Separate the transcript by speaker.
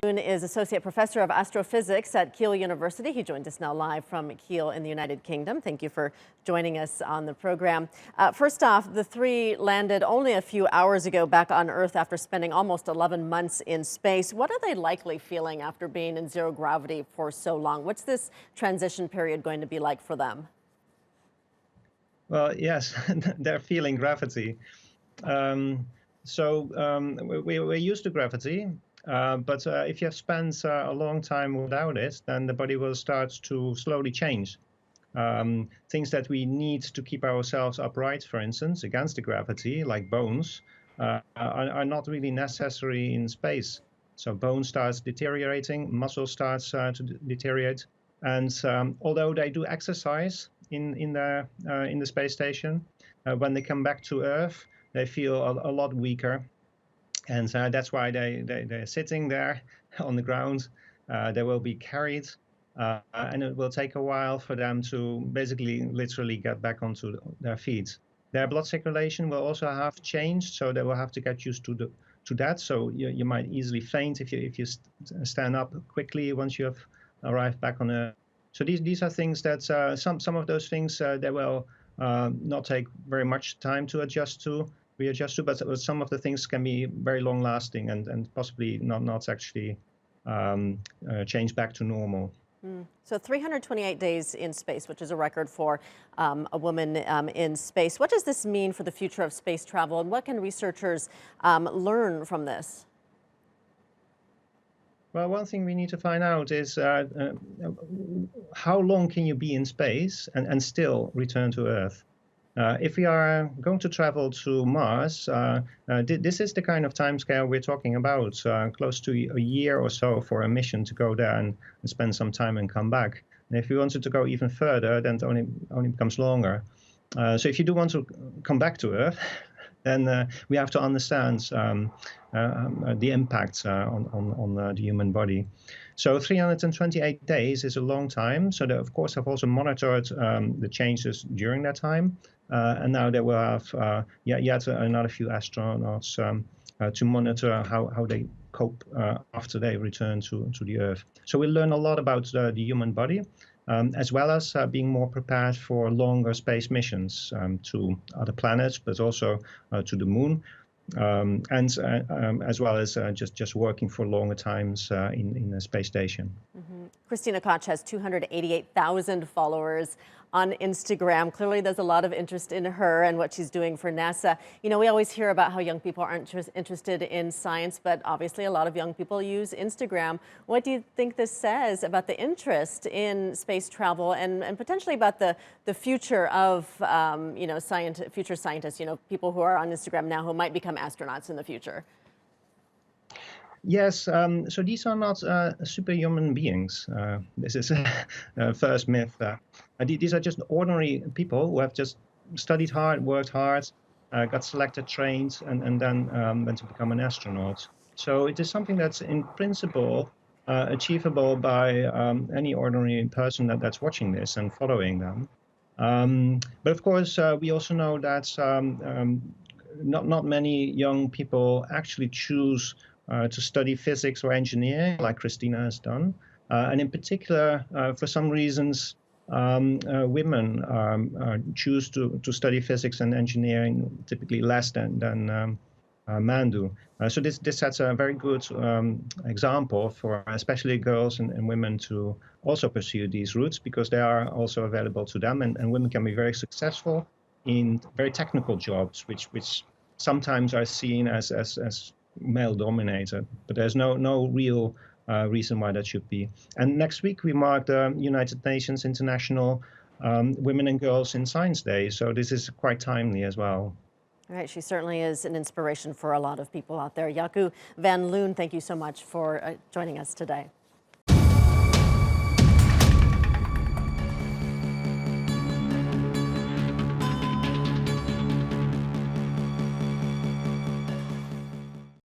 Speaker 1: Loon is Associate Professor of Astrophysics at Keele University. He joins us now live from Keele in the United Kingdom. Thank you for joining us on the program. First off, the three landed only a few hours ago back on Earth after spending almost 11 months in space. What are they likely feeling after being in zero gravity for so long? What's this transition period going to be like for them?
Speaker 2: Well, yes, they're feeling gravity. We're used to gravity, but if you have spent a long time without it, then the body will start to slowly change. Things that we need to keep ourselves upright, for instance, against the gravity, like bones, are not really necessary in space. So bone starts deteriorating, muscle starts to deteriorate. And although they do exercise in the space station, when they come back to Earth, they feel a lot weaker. And that's why they're sitting there on the ground. They will be carried, and it will take a while for them to basically literally get back onto their feet. Their blood circulation will also have changed, so they will have to get used to that. So you might easily faint if you stand up quickly once you have arrived back on Earth. So these are things that some of those things they will not take very much time to readjust to, but some of the things can be very long lasting and possibly not actually change back to normal.
Speaker 1: So 328 days in space, which is a record for a woman in space. What does this mean for the future of space travel, and what can researchers learn from this?
Speaker 2: Well, one thing we need to find out is how long can you be in space and still return to Earth? If we are going to travel to Mars, this is the kind of timescale we're talking about, close to a year or so for a mission to go there and spend some time and come back. And if we wanted to go even further, then it only becomes longer. So if you do want to come back to Earth, then we have to understand the impact on the human body. So 328 days is a long time. So they, of course, have also monitored the changes during that time. And now they will have yet another few astronauts to monitor how they cope after they return to the Earth. So we learn a lot about the human body, as well as being more prepared for longer space missions to other planets, but also to the moon, as well as just working for longer times in the space station.
Speaker 1: Christina Koch has 288,000 followers on Instagram. Clearly, there's a lot of interest in her and what she's doing for NASA. You know, we always hear about how young people aren't interested in science, but obviously a lot of young people use Instagram. What do you think this says about the interest in space travel and potentially about the future of, future scientists, people who are on Instagram now who might become astronauts in the future?
Speaker 2: Yes, so these are not superhuman beings. This is a first myth. These are just ordinary people who have just studied hard, worked hard, got selected, trained, and then went to become an astronaut. So it is something that's in principle achievable by any ordinary person that's watching this and following them. But of course, we also know that not many young people actually choose to study physics or engineering, like Christina has done. And in particular, for some reasons, women choose to study physics and engineering typically less than men do. So this sets a very good example for especially girls and women to also pursue these routes, because they are also available to them. And women can be very successful in very technical jobs, which sometimes are seen as male-dominated, but there's no real reason why that should be. And next week we mark the United Nations International Women and Girls in Science Day, so this is quite timely as well.
Speaker 1: All right, she certainly is an inspiration for a lot of people out there. Jacco van Loon, thank you so much for joining us today.